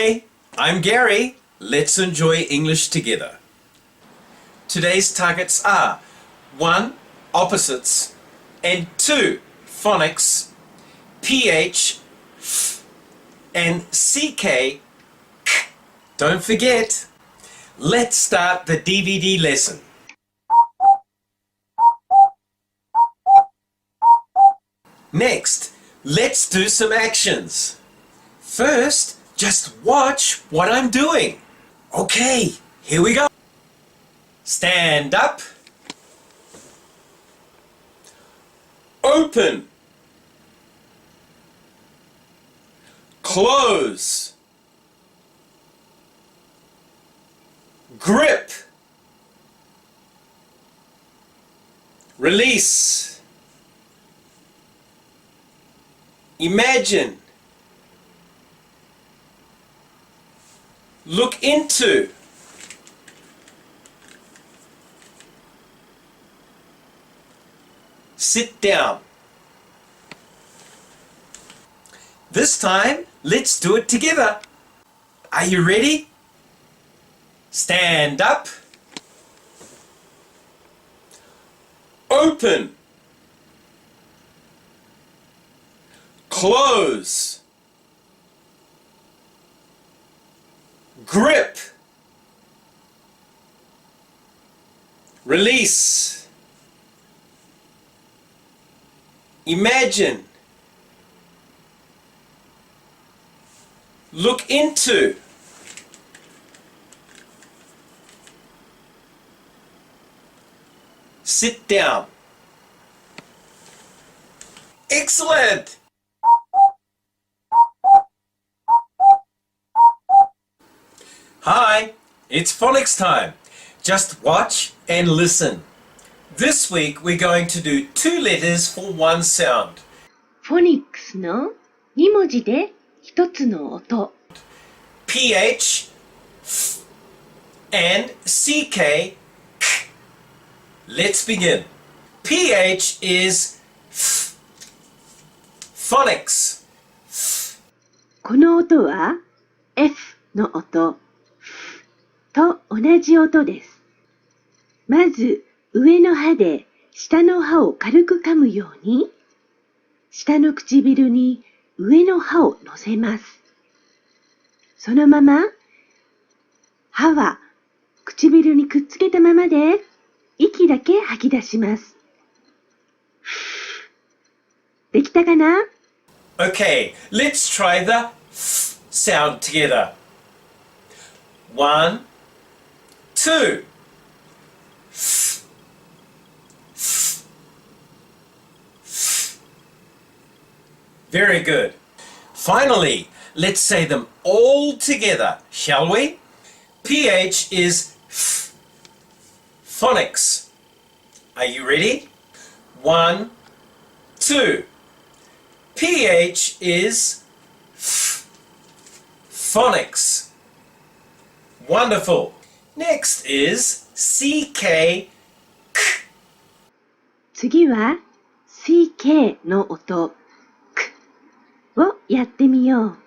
Hi, I'm Gary. Let's enjoy English together. Today's targets are 1. Opposites and 2. Phonics, PH, and CK. Don't forget. Let's start the DVD lesson. Next, let's do some actions. First, just watch what I'm doing. Okay, here we go. Stand up. Open. Close. Grip. Release. Imagine. Look into. Sit down. This time, let's do it together. Are you ready? Stand up. Open. Close. Grip. Release. Imagine. Look into. Sit down. Excellent! Hi, it's phonics time. Just watch and listen. This week we're going to do 2 letters for 1 sound. フォニックスの2文字で1つの音。PH, F, and CK. Let's begin. PH is F. Phonics.この音は F の音 F と同じ音です。まず上の歯で下の歯を軽く噛むように、下の唇に上の歯を乗せます。そのまま歯は唇にくっつけたままで息だけ吐き出します。できたかな？ Okay, let's try the F sound together. 1, 2. F, F, F. Very good. Finally, let's say them all together, shall we? PH is F. Phonics. Are you ready? 1, 2. PH is F. Phonics. Wonderful. Next is CK. K. 次は CK の音 K をやってみよう。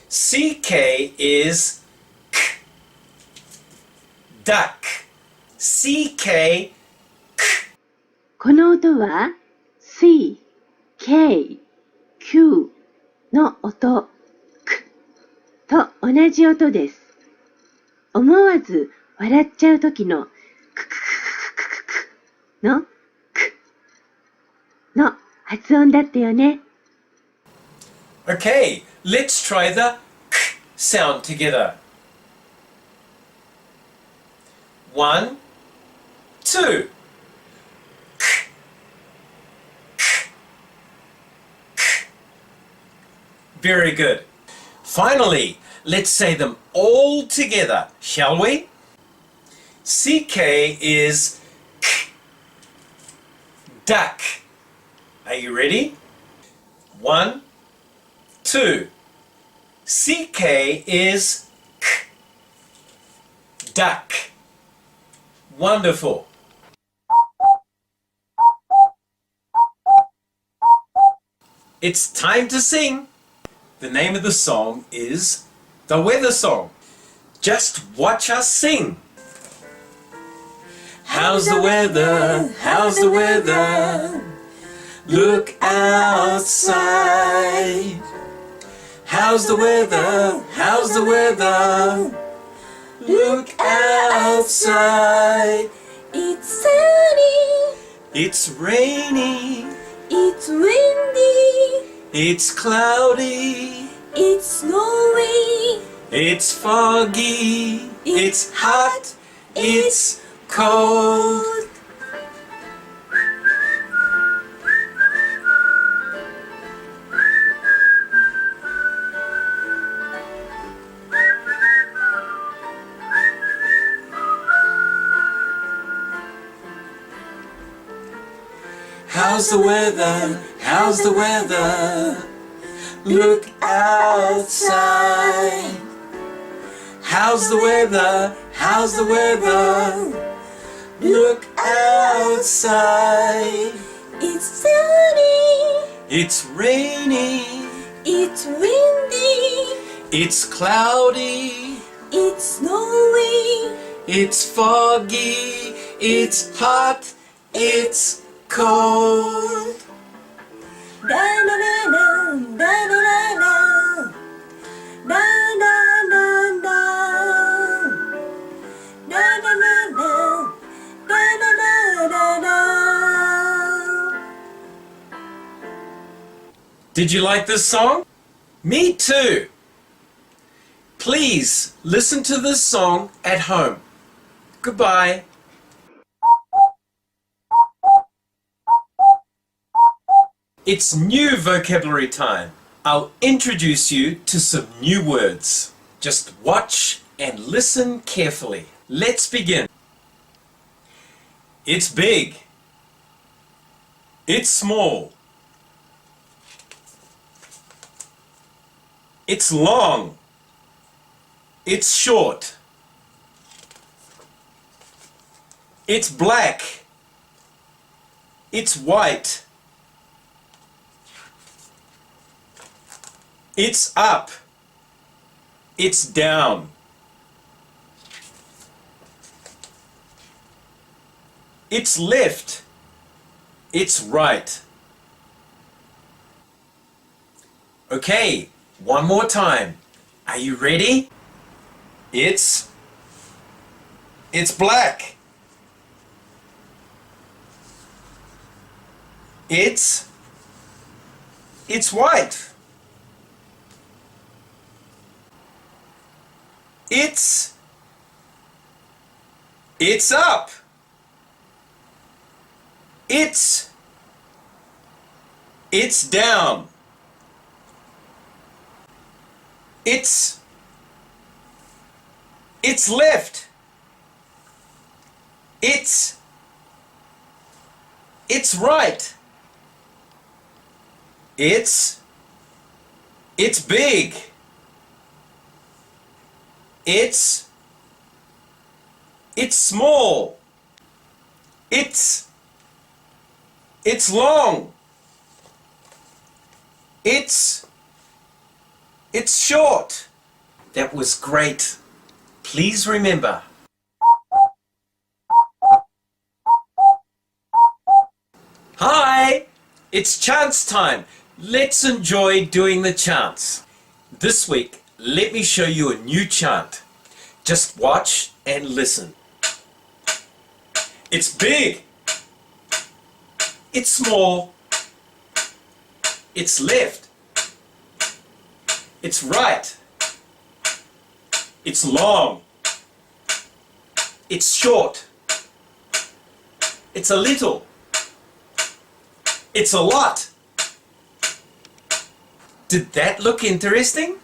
CK is K. Duck. CK. K. この音は C, K, Q の音 K と同じ音です。思わず笑っちゃう時のクククククククのクの発音だったよね。Okay, let's try the K sound together. 1, 2. Very good. Finally, let's say them all together, shall we? CK is K. Duck. Are you ready? 1, 2. CK is K. Duck. Wonderful. It's time to sing. The name of the song is the weather song. Just watch us sing. How's the weather? How's the weather? Look outside. How's the weather? How's the weather? Look outside. It's sunny, It's rainy. it's windy, It's cloudy. it's snowy, It's foggy. It's hot. It's cold. How's the weather? How's the weather? Look outside. How's the weather? How's the weather? Look outside. it's sunny, It's rainy. it's windy, It's cloudy. it's snowy, It's foggy. It's hot. It's cold. da da da da da da da da da da da da da da da da. Did you like this song? Me too. Please listen to this song at home. Goodbye. It's new vocabulary time. I'll introduce you to some new words. Just watch and listen carefully. Let's begin. It's big. It's small. It's long. It's short. It's black. It's white. It's up. It's down. It's left. It's right. Okay, one more time. Are you ready? It's black. It's white. It's up. It's down. It's left. It's right. It's big. It's small. It's long. It's short. That was great. Please remember. Hi, it's chants time. Let's enjoy doing the chants. This week, let me show you a new chant. Just watch and listen. It's big. It's small. It's left. It's right. It's long. It's short. It's a little. It's a lot. Did that look interesting?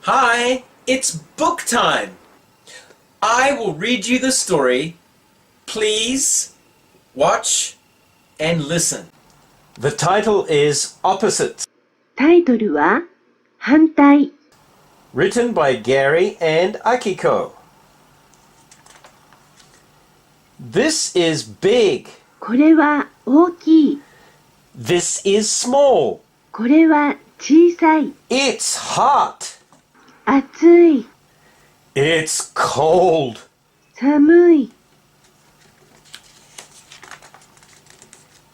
Hi, it's book time. I will read you the story. Please watch and listen. The title is Opposites, タイトルは反対。 written by Gary and Akiko. This is big. これは大きい。This is small. これは小さい。It's hot. 暑い。It's cold. 寒い。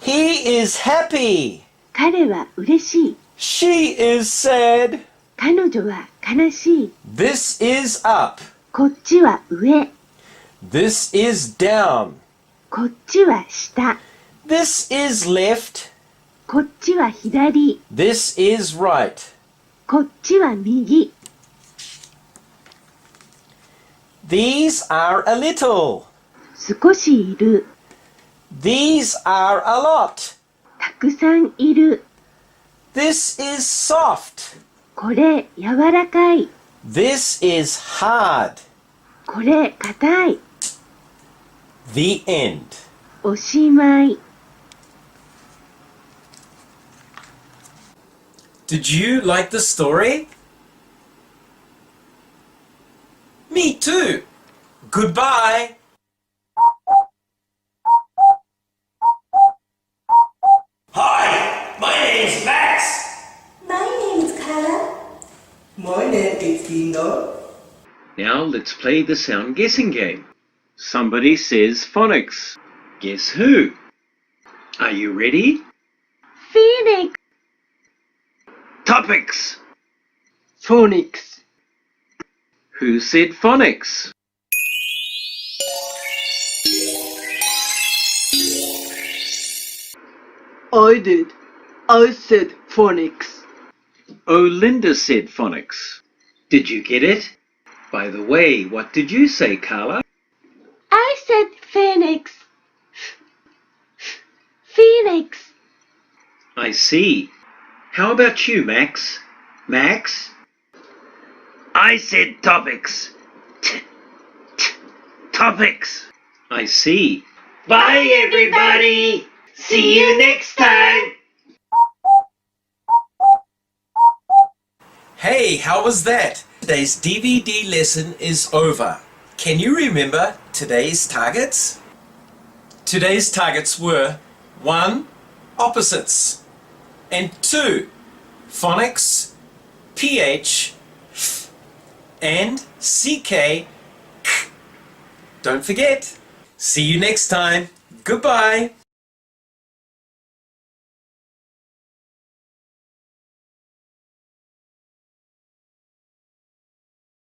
He is happy. 彼は嬉しい。She is sad. 彼女は悲しい。This is up. こっちは上。This is down. こっちは下。This is left. こっちは左。This is right. こっちは右。These are a little. 少しいる。These are a lot. たくさんいる。This is soft. これ柔らかい。This is hard. これ硬い。The end. おしまい。Did you like the story? Me too. Goodbye. Hi, my name's Max. My name is Carla. My name is Dino. Now let's play the sound guessing game. Somebody says phonics. Guess who? Are you ready? Phoenix. Topics. Phonics. Who said phonics? I did. I said phonics. Oh, Linda said phonics. Did you get it? By the way, what did you say, Carla? I said Phoenix. Phoenix. I see. How about you, Max? Max? I said topics. Topics. I see. Bye, everybody. See you next time. Hey, how was that? Today's DVD lesson is over. Can you remember today's targets? Today's targets were 1. Opposites, and 2. Phonics, PH, and CK. Don't forget. See you next time. Goodbye.